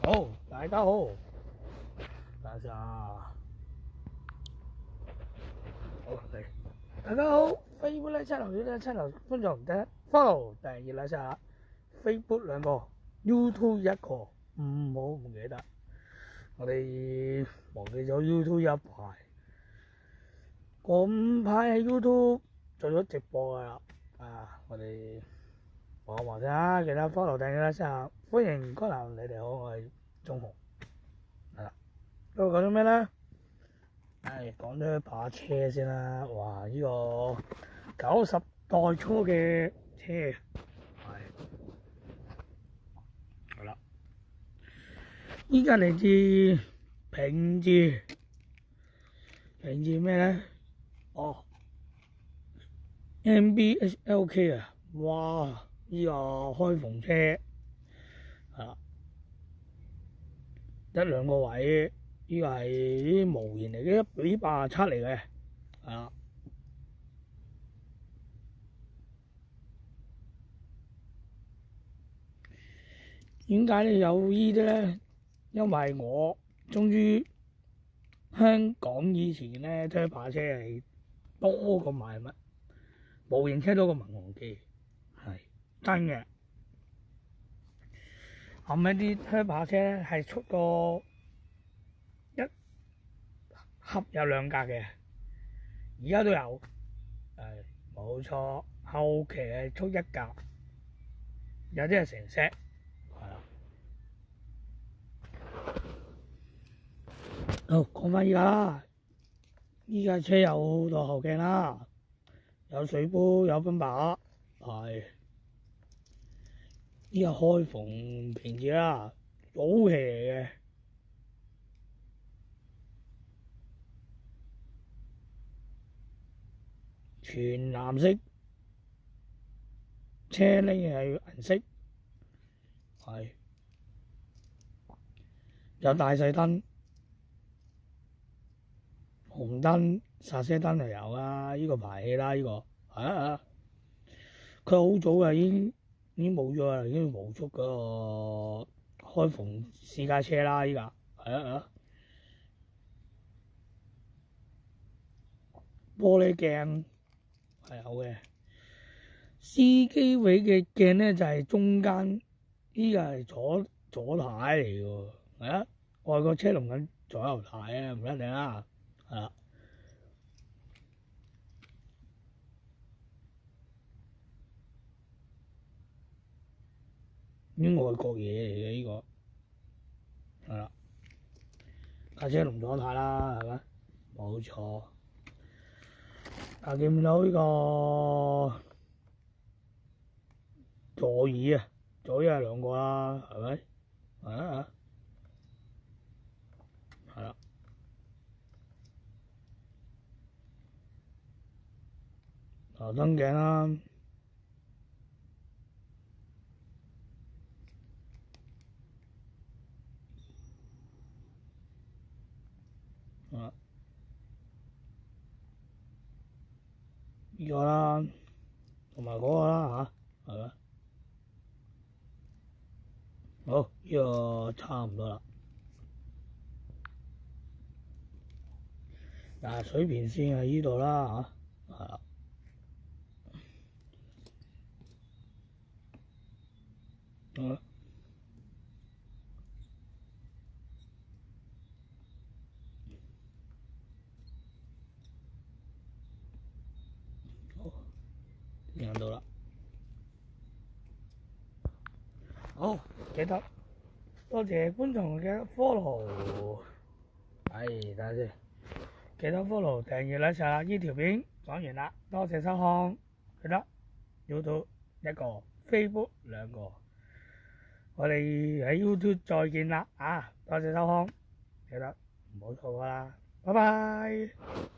好，大家好，大家好嚟，大家好，Facebook 咧7樓咧7樓觀眾第一 follow 訂閱啦下 Facebook 兩個 YouTube 一個，唔好唔記得，我哋忘記咗 YouTube 一排，嗰排喺 YouTube 做咗直播噶啦，我哋話聽下，記得 follow 訂閱啦下，歡迎光臨，你哋好，我係鐘雄，係啦，今日講咗咩咧？講咗把車先啦，哇！呢個90代初嘅車，係啦。依家嚟自平治咩咧？哦，MBHLK 啊！哇！呢個開篷車係啦，一兩個位。呢個係啲模型嚟嘅，1比87嚟嘅，係啦。點解你有呢啲咧？因為我終於香港以前咧推把車係多過賣乜模型車多過民航機，係真嘅。後尾啲推把車咧係出過一盒有2格嘅，而家都有，係冇錯。後期係出1格，有啲係成 set，係啦。好，講翻依家啦，依家車有倒後鏡啦，有水杯，有賓霸，係依家開篷平治啦，早期嚟嘅。全藍色，車呢係銀色，係有大細燈、紅燈、煞車燈就有啦。呢個排氣啦，呢個佢好早啊，已經冇咗啦，已經無足嗰個開篷私家車啦。依家玻璃鏡。係有嘅，司機位嘅鏡咧就係中間，呢個係左軚嚟嘅喎，外國車用緊左右軚啊，唔一定啦，係啦。啲外國嘢嚟嘅呢個，係啦，架車用左軚啦，係咪？冇錯。見唔到呢個座椅啊？座椅係2個啦，係咪？係啦。頭燈鏡啦，呢個啦，同埋嗰個啦嚇，係咪？好，呢個差唔多啦。水平線喺呢度啦嚇，係啦。影到啦。好，記得多謝觀眾嘅 follow，等下先，記得 follow 訂閱啦，下呢條片講完啦，多謝收看，記得 YouTube 1個 Facebook 2個，我哋喺 YouTube 再見啦，多謝收看，記得唔好錯過啦，拜拜。